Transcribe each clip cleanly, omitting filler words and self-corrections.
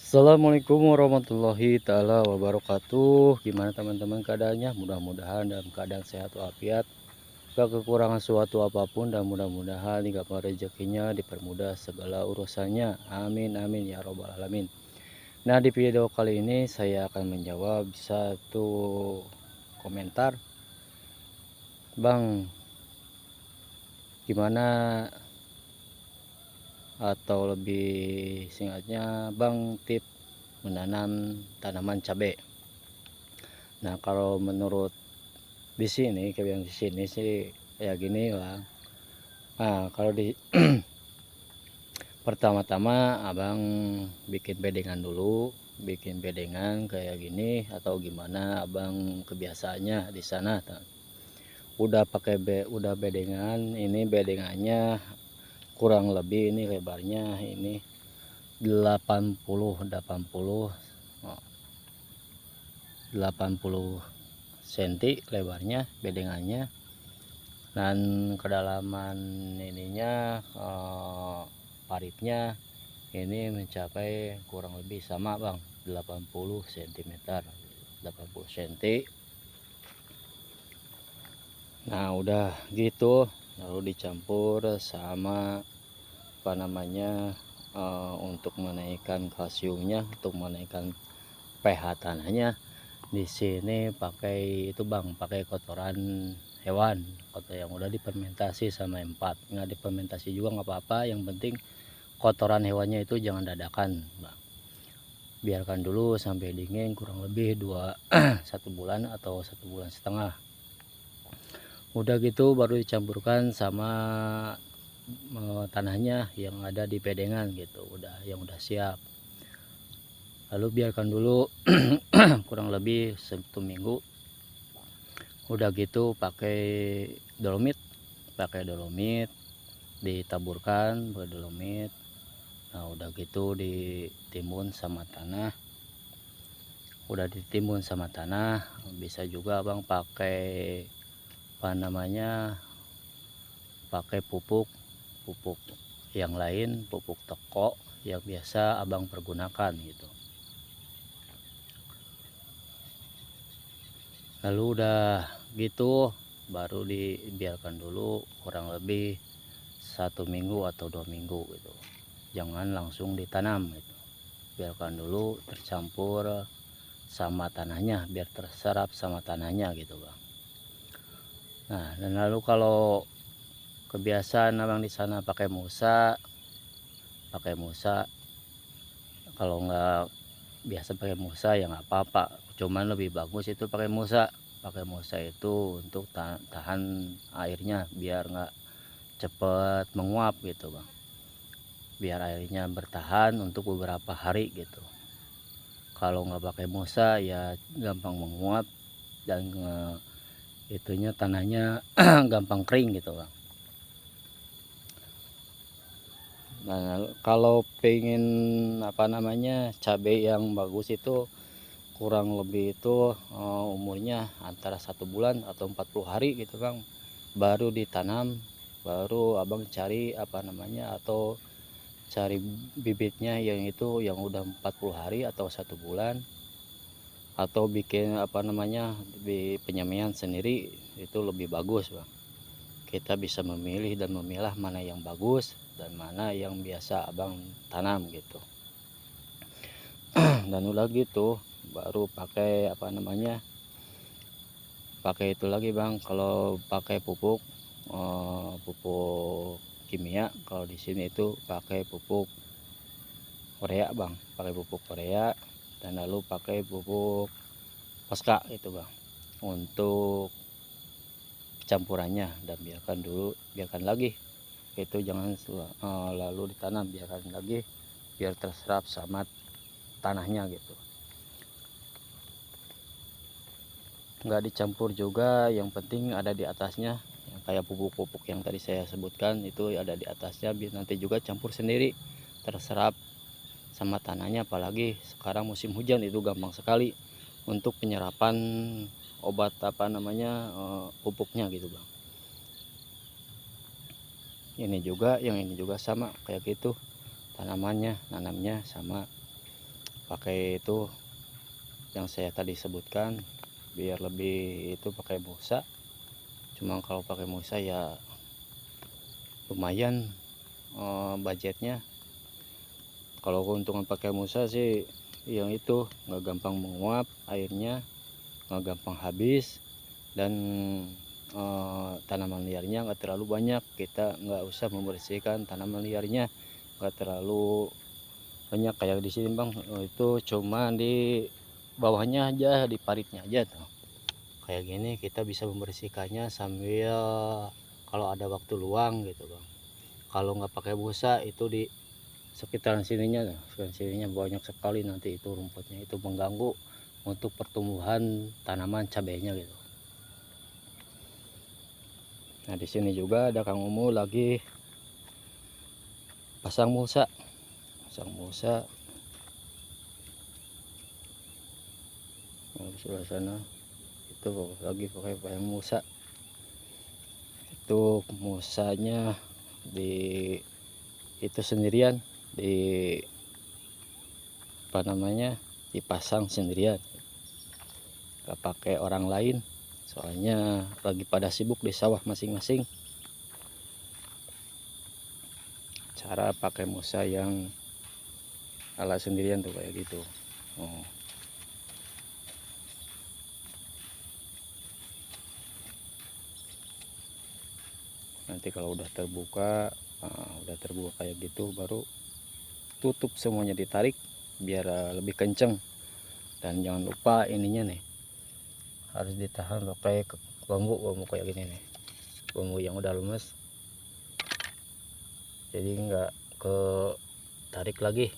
Assalamualaikum warahmatullahi taala wabarakatuh. Gimana teman-teman keadaannya? Mudah-mudahan dalam keadaan sehat walafiat, gak kekurangan suatu apapun, dan mudah-mudahan digampang rezekinya, dipermudah segala urusannya. Amin amin ya robbal alamin. Nah, di video kali ini saya akan menjawab satu komentar. Bang, gimana, atau lebih singkatnya Bang, tips menanam tanaman cabai? Nah, kalau menurut di sini, kayak yang di sini sih kayak gini lah. Nah, kalau di pertama-tama abang bikin bedengan dulu, bikin bedengan kayak gini atau gimana abang kebiasaannya di sana. Udah pakai udah bedengan, ini bedengannya kurang lebih ini lebarnya ini 80 cm lebarnya bedengannya, dan kedalaman ininya paritnya ini mencapai kurang lebih sama Bang, 80 cm 80 cm. Nah, udah gitu lalu dicampur sama apa namanya, untuk menaikkan kalsiumnya, untuk menaikkan pH tanahnya. Di sini pakai itu Bang, pakai kotoran hewan, kotor yang udah difermentasi sama empat. Nggak difermentasi juga nggak apa-apa, yang penting kotoran hewannya itu jangan dadakan Bang. Biarkan dulu sampai dingin kurang lebih 1 bulan atau 1,5 bulan. Udah gitu baru dicampurkan sama tanahnya yang ada di bedengan gitu, yang udah siap. Lalu biarkan dulu kurang lebih 1 minggu. Udah gitu pakai dolomit ditaburkan, pakai dolomit. Nah, udah gitu ditimbun sama tanah. Udah ditimbun sama tanah, bisa juga Bang pakai apa namanya, pakai pupuk yang lain, pupuk toko yang biasa abang pergunakan gitu. Lalu udah gitu baru dibiarkan dulu kurang lebih 1 minggu atau 2 minggu gitu, jangan langsung ditanam gitu. Biarkan dulu tercampur sama tanahnya, biar terserap sama tanahnya gitu Bang. Nah, dan lalu kalau kebiasaan abang di sana pakai musa, kalau nggak biasa pakai musa ya nggak apa-apa, cuman lebih bagus itu pakai musa. Pakai musa itu untuk tahan airnya, biar nggak cepet menguap gitu Bang, biar airnya bertahan untuk beberapa hari gitu. Kalau nggak pakai musa ya gampang menguap, dan itunya tanahnya gampang kering gitu Bang. Nah, kalau pengen apa namanya cabai yang bagus itu kurang lebih itu umurnya antara 1 bulan atau 40 hari gitu Bang, baru ditanam. Baru abang cari apa namanya, atau cari bibitnya yang itu yang udah 40 hari atau 1 bulan, atau bikin apa namanya penyemaian sendiri, itu lebih bagus Bang. Kita bisa memilih dan memilah mana yang bagus dan mana yang biasa abang tanam gitu. Dan udah gitu baru pakai apa namanya, pakai itu lagi Bang. Kalau pakai pupuk kimia, kalau di sini itu pakai pupuk Korea Bang, pakai pupuk Korea, dan lalu pakai pupuk Posca itu Bang untuk campurannya. Dan biarkan lagi itu, jangan lalu ditanam, biarkan lagi biar terserap sama tanahnya gitu. Nggak dicampur juga, yang penting ada di atasnya, yang kayak pupuk-pupuk yang tadi saya sebutkan itu ada di atasnya, biar nanti juga campur sendiri, terserap sama tanahnya. Apalagi sekarang musim hujan, itu gampang sekali untuk penyerapan obat apa namanya pupuknya gitu Bang. Yang ini juga sama kayak gitu, nanamnya sama pakai itu yang saya tadi sebutkan, biar lebih itu pakai busa. Cuma kalau pakai busa ya lumayan budgetnya. Kalau keuntungan pakai musa sih yang itu nggak gampang menguap airnya, nggak gampang habis, dan tanaman liarnya nggak terlalu banyak. Kita nggak usah membersihkan tanaman liarnya, nggak terlalu banyak kayak di sini bang. Itu cuma di bawahnya aja, di paritnya aja tuh. Kayak gini kita bisa membersihkannya sambil kalau ada waktu luang gitu bang. Kalau nggak pakai busa itu di sekitaran sininya banyak sekali nanti itu rumputnya, itu mengganggu untuk pertumbuhan tanaman cabenya gitu. Nah di sini juga ada Kang Umu lagi pasang mulsa. Nah, di sebelah sana itu lagi pakai pasang mulsa. Itu musanya di itu sendirian, di apa namanya, dipasang sendirian, gak pakai orang lain, soalnya lagi pada sibuk di sawah masing-masing. Cara pakai musa yang ala sendirian tuh kayak gitu. Nanti kalau udah terbuka kayak gitu, baru tutup semuanya, ditarik biar lebih kenceng. Dan jangan lupa ininya nih harus ditahan pakai bambu kayak gini nih, bambu yang udah lemes, jadi nggak ke tarik lagi.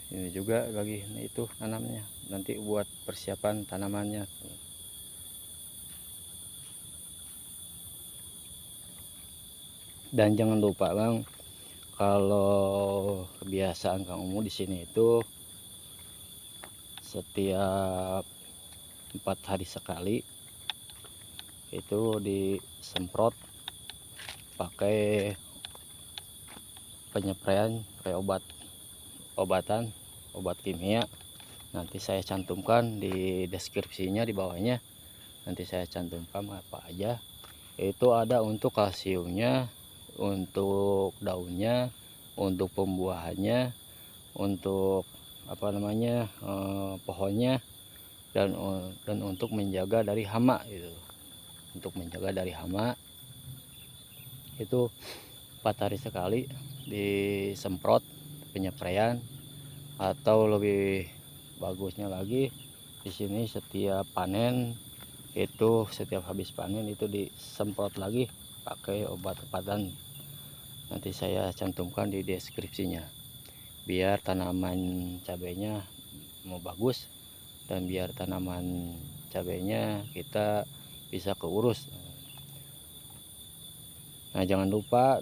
Ini juga lagi itu tanamnya, nanti buat persiapan tanamannya. Dan jangan lupa bang, kalau kebiasaan Kang Umu di sini itu setiap 4 hari sekali itu disemprot pakai penyepraian, pakai obat kimia. Nanti saya cantumkan di deskripsinya, di bawahnya nanti saya cantumkan apa aja. Itu ada untuk kalsiumnya, untuk daunnya, untuk pembuahannya, untuk apa namanya, pohonnya, dan untuk menjaga dari hama gitu. Untuk menjaga dari hama itu 4 hari sekali disemprot penyepraian. Atau lebih bagusnya lagi, di sini setiap panen itu, setiap habis panen itu disemprot lagi pakai obat-obatan. Nanti saya cantumkan di deskripsinya, biar tanaman cabenya mau bagus, dan biar tanaman cabenya kita bisa keurus. Nah jangan lupa,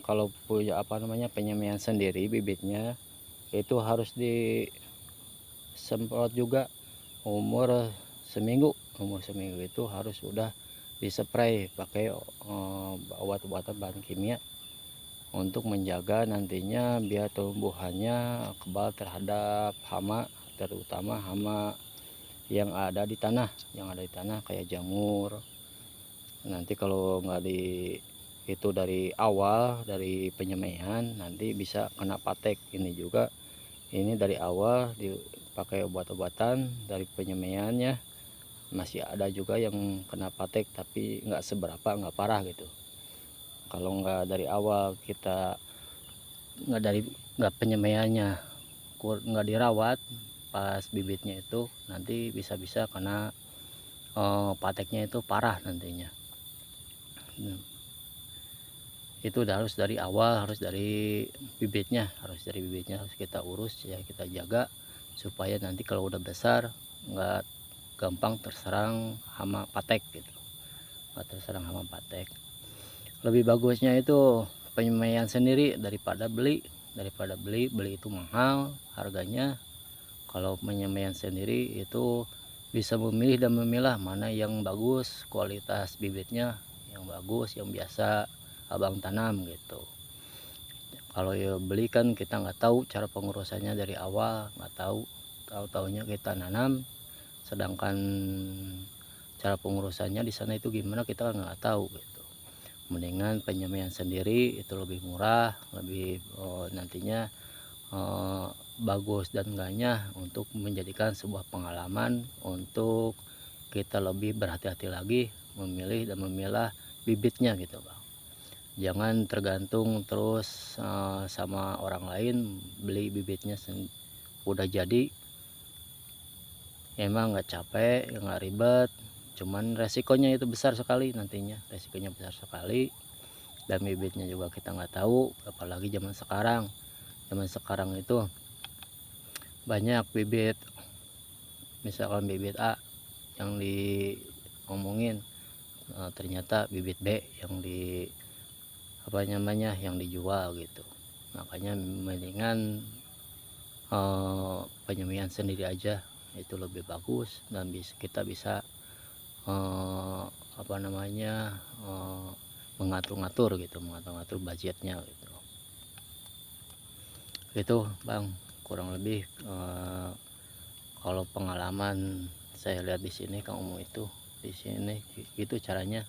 kalau punya apa namanya, penyemaian sendiri bibitnya itu harus disemprot juga umur seminggu itu harus sudah dispray pakai obat-obatan bahan kimia, untuk menjaga nantinya biar tumbuhannya kebal terhadap hama, terutama hama yang ada di tanah kayak jamur. Nanti kalau nggak itu dari awal, dari penyemaian, nanti bisa kena patek. Ini juga, ini dari awal dipakai obat-obatan, dari penyemaiannya masih ada juga yang kena patek, tapi nggak seberapa, nggak parah gitu. Kalau nggak dari awal, kita nggak penyemaiannya, nggak dirawat pas bibitnya itu, nanti bisa-bisa kena pateknya itu parah nantinya. Itu harus dari awal, harus dari bibitnya harus kita urus ya, kita jaga supaya nanti kalau udah besar nggak gampang terserang hama patek gitu, Lebih bagusnya itu penyemaian sendiri daripada beli itu mahal harganya. Kalau penyemaian sendiri itu bisa memilih dan memilah mana yang bagus, kualitas bibitnya yang bagus, yang biasa abang tanam gitu. Kalau ya beli kan kita nggak tahu cara pengurusannya dari awal, nggak tahu, tahu-taunya kita nanam, sedangkan cara pengurusannya di sana itu gimana kita kan nggak tahu gitu. Mendingan penyemaian sendiri itu lebih murah, lebih nantinya bagus dan enggaknya untuk menjadikan sebuah pengalaman untuk kita lebih berhati-hati lagi memilih dan memilah bibitnya gitu Bang. Jangan tergantung terus sama orang lain beli bibitnya udah jadi, emang nggak capek, nggak ribet, cuman resikonya itu besar sekali nantinya, resikonya besar sekali, dan bibitnya juga kita nggak tahu, apalagi zaman sekarang itu banyak bibit, misalkan bibit A yang diomongin ternyata bibit B yang apa namanya yang dijual gitu. Makanya mendingan penyemaian sendiri aja itu lebih bagus, dan kita bisa apa namanya mengatur-ngatur gitu, mengatur budgetnya gitu. Itu Bang kurang lebih kalau pengalaman saya lihat di sini Kang Umu itu di sini itu caranya.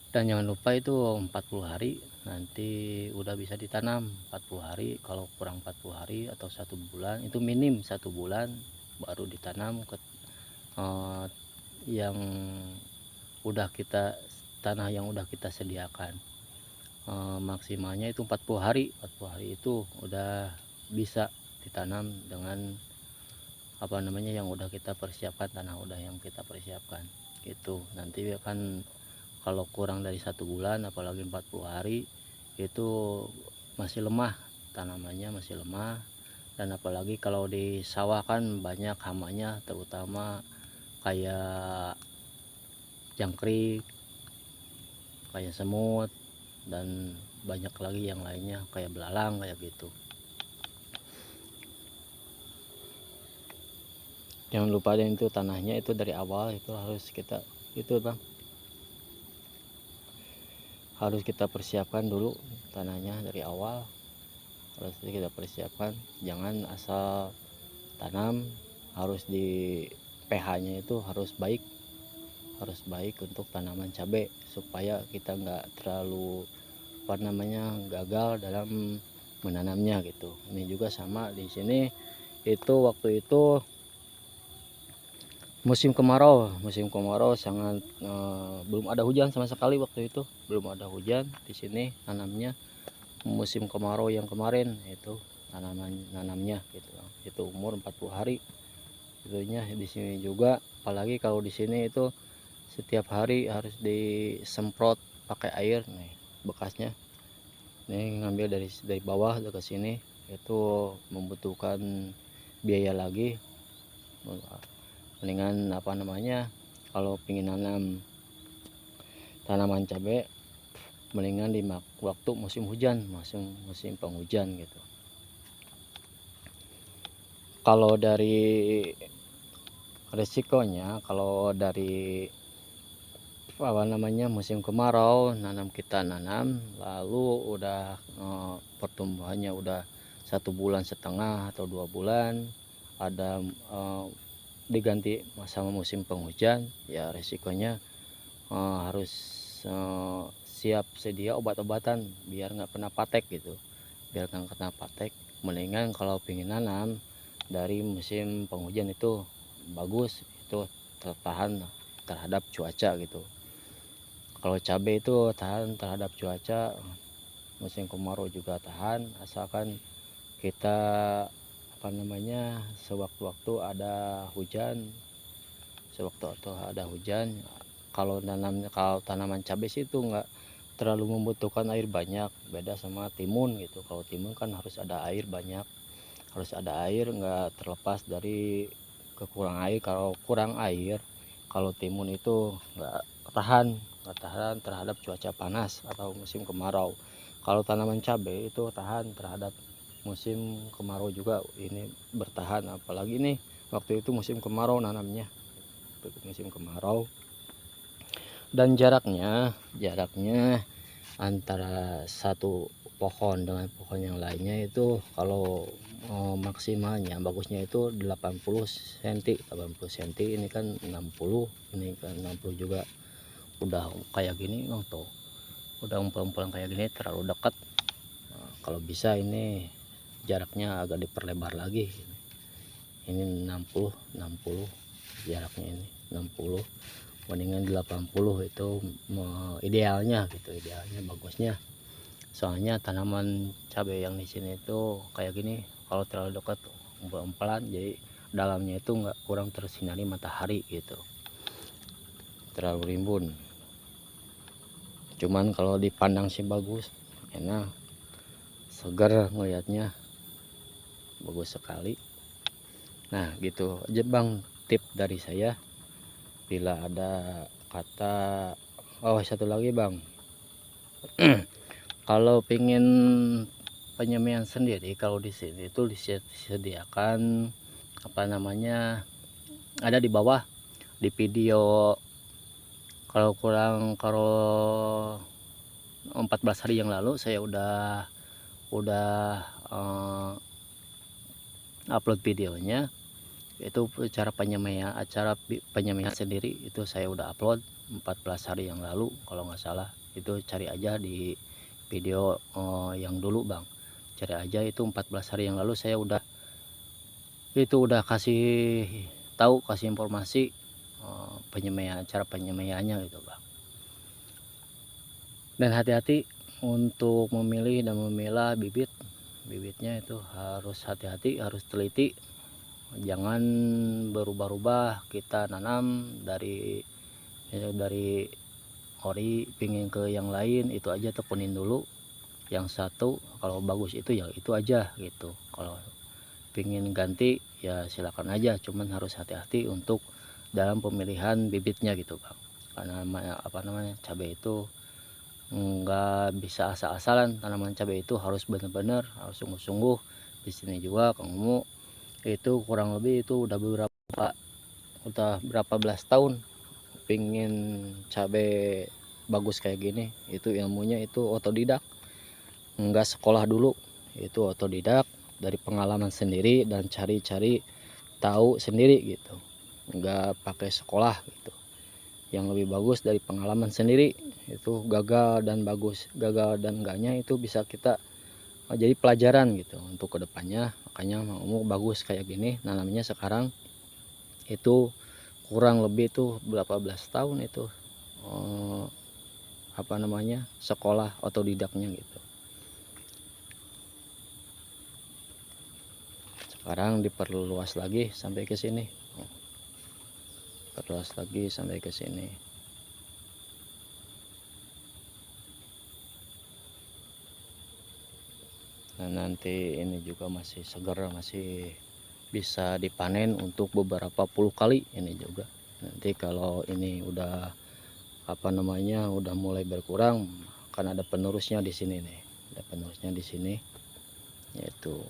Dan jangan lupa itu 40 hari nanti udah bisa ditanam. 40 hari, kalau kurang 40 hari atau 1 bulan, itu minim 1 bulan baru ditanam ke yang udah kita tanah yang udah kita sediakan. Maksimalnya itu 40 hari. 40 hari itu udah bisa ditanam dengan apa namanya yang udah kita persiapkan, tanah udah yang kita persiapkan gitu. Nanti kan kalau kurang dari 1 bulan apalagi 40 hari itu masih lemah, tanamannya masih lemah. Dan apalagi kalau di sawah kan banyak hamanya, terutama kayak jangkrik, kayak semut, dan banyak lagi yang lainnya kayak belalang kayak gitu. Jangan lupa deh itu tanahnya itu dari awal itu harus kita itu Bang, harus kita persiapkan dulu tanahnya dari awal, harus kita persiapkan. Jangan asal tanam, harus di pH-nya itu harus baik untuk tanaman cabai supaya kita nggak terlalu apa namanya gagal dalam menanamnya gitu. Ini juga sama di sini itu waktu itu musim kemarau sangat belum ada hujan sama sekali waktu itu, belum ada hujan di sini tanamnya. Musim kemarau yang kemarin itu nanamnya gitu, itu umur 40 hari itunya. Di sini juga apalagi kalau di sini itu setiap hari harus disemprot pakai air nih bekasnya. Ini ngambil dari bawah ke sini itu membutuhkan biaya lagi. Mendingan apa namanya kalau pingin nanam tanaman cabai mendingan di waktu musim hujan, musim penghujan gitu. Kalau dari resikonya, kalau dari apa namanya musim kemarau kita nanam lalu udah pertumbuhannya udah 1,5 bulan atau 2 bulan, ada diganti sama musim penghujan, ya resikonya harus siap sedia obat-obatan biar nggak kena patek gitu, biar nggak kena patek. Mendingan kalau pingin nanam dari musim penghujan itu bagus, itu tertahan terhadap cuaca gitu. Kalau cabai itu tahan terhadap cuaca, musim kemarau juga tahan, asalkan kita apa namanya sewaktu-waktu ada hujan, Kalau tanaman cabai sih itu nggak terlalu membutuhkan air banyak, beda sama timun gitu. Kalau timun kan harus ada air banyak, harus ada air, nggak terlepas dari kekurangan air. Kalau kurang air, kalau timun itu nggak tahan terhadap cuaca panas atau musim kemarau. Kalau tanaman cabai itu tahan terhadap musim kemarau juga, ini bertahan. Apalagi nih waktu itu musim kemarau nanamnya, musim kemarau. Dan jaraknya antara satu pohon dengan pohon yang lainnya itu kalau maksimalnya bagusnya itu 80 cm 80 cm, ini kan 60, ini kan 60 juga. Udah kayak gini Bang tuh, udah umpal-umpalan kayak gini terlalu dekat. Nah, kalau bisa ini jaraknya agak diperlebar lagi, ini 60 jaraknya, ini 60 mendingan 80 itu idealnya gitu, idealnya bagusnya. Soalnya tanaman cabai yang di sini itu kayak gini, kalau terlalu dekat umpal-umpalan jadi dalamnya itu nggak kurang tersinari matahari gitu, terlalu rimbun. Cuman kalau dipandang sih bagus, enak, segar ngelihatnya, bagus sekali. Nah gitu aja Bang tip dari saya. Bila ada kata, oh satu lagi Bang, kalau pingin penyemaian sendiri, kalau di sini itu disediakan apa namanya, ada di bawah di video. Kalau 14 hari yang lalu saya udah upload videonya, itu cara penyemaian sendiri itu saya udah upload 14 hari yang lalu kalau nggak salah. Itu cari aja di video yang dulu Bang, cari aja itu 14 hari yang lalu saya udah kasih tahu, kasih informasi cara penyemaiannya gitu Bang. Dan hati-hati untuk memilih dan memilah bibitnya, itu harus hati-hati, harus teliti. Jangan berubah-ubah kita nanam dari ori pingin ke yang lain, itu aja tekunin dulu yang satu. Kalau bagus itu ya itu aja gitu, kalau pingin ganti ya silakan aja, cuman harus hati-hati untuk dalam pemilihan bibitnya gitu Bang. Karena apa namanya, cabai itu nggak bisa asal-asalan. Tanaman cabai itu harus benar-benar, harus sungguh-sungguh. Di sini juga Kang Mu itu kurang lebih itu udah berapa belas tahun pingin cabai bagus kayak gini. Itu ilmunya itu otodidak, nggak sekolah dulu, itu otodidak dari pengalaman sendiri dan cari-cari tahu sendiri gitu, nggak pakai sekolah gitu. Yang lebih bagus dari pengalaman sendiri, itu gagal dan bagus, gagal dan enggaknya itu bisa kita jadi pelajaran gitu untuk kedepannya. Makanya mau bagus kayak gini nanamnya sekarang itu kurang lebih tuh berapa belas tahun itu apa namanya, sekolah otodidaknya gitu. Sekarang diperluas lagi sampai ke sini, perluas lagi sampai ke sini. Dan nanti ini juga masih segar, masih bisa dipanen untuk beberapa puluh kali ini juga. Nanti kalau ini udah apa namanya, udah mulai berkurang, kan ada penerusnya di sini nih, ada penerusnya di sini, yaitu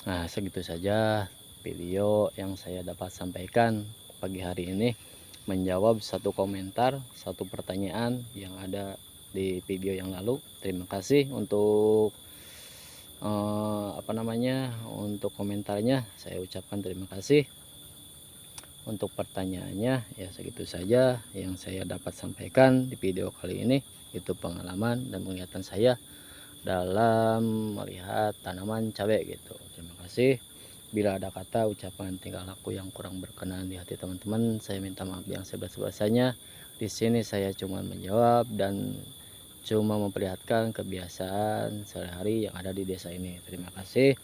nah segitu saja video yang saya dapat sampaikan pagi hari ini, menjawab satu komentar, satu pertanyaan yang ada di video yang lalu. Terima kasih untuk apa namanya, untuk komentarnya, saya ucapkan terima kasih. Untuk pertanyaannya ya segitu saja yang saya dapat sampaikan di video kali ini. Itu pengalaman dan penglihatan saya dalam melihat tanaman cabai gitu. Terima kasih. Bila ada kata, ucapan, tingkah laku yang kurang berkenan di hati teman-teman, saya minta maaf yang sebesar-besarnya. Di sini saya cuma menjawab dan cuma memperlihatkan kebiasaan sehari-hari yang ada di desa ini. Terima kasih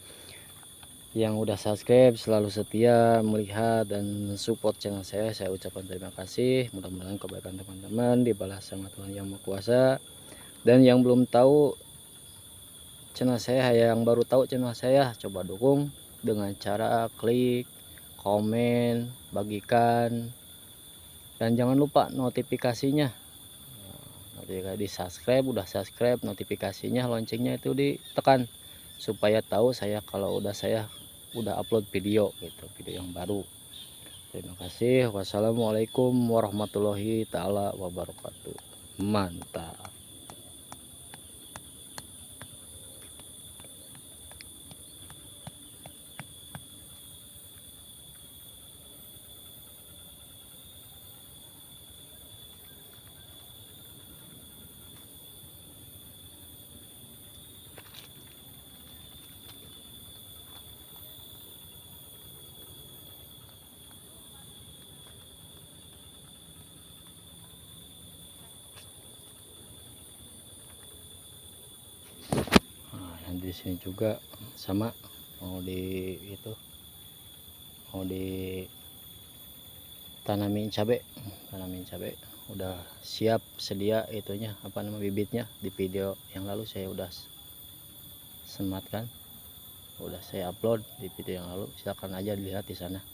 yang udah subscribe, selalu setia melihat dan support channel saya ucapkan terima kasih. Mudah-mudahan kebaikan teman-teman dibalas sama Tuhan Yang Maha Kuasa. Dan yang belum tahu channel saya, yang baru tahu channel saya, coba dukung dengan cara klik, komen, bagikan, dan jangan lupa notifikasinya. Di subscribe, udah subscribe, notifikasinya, loncengnya itu ditekan supaya tahu saya kalau saya udah upload video gitu, video yang baru. Terima kasih. Wassalamualaikum warahmatullahi taala wabarakatuh. Mantap. Nah, yang di sini juga sama, mau ditanamin cabai, udah siap sedia itunya apa nama bibitnya. Di video yang lalu saya udah sematkan, udah saya upload di video yang lalu, silakan aja dilihat di sana.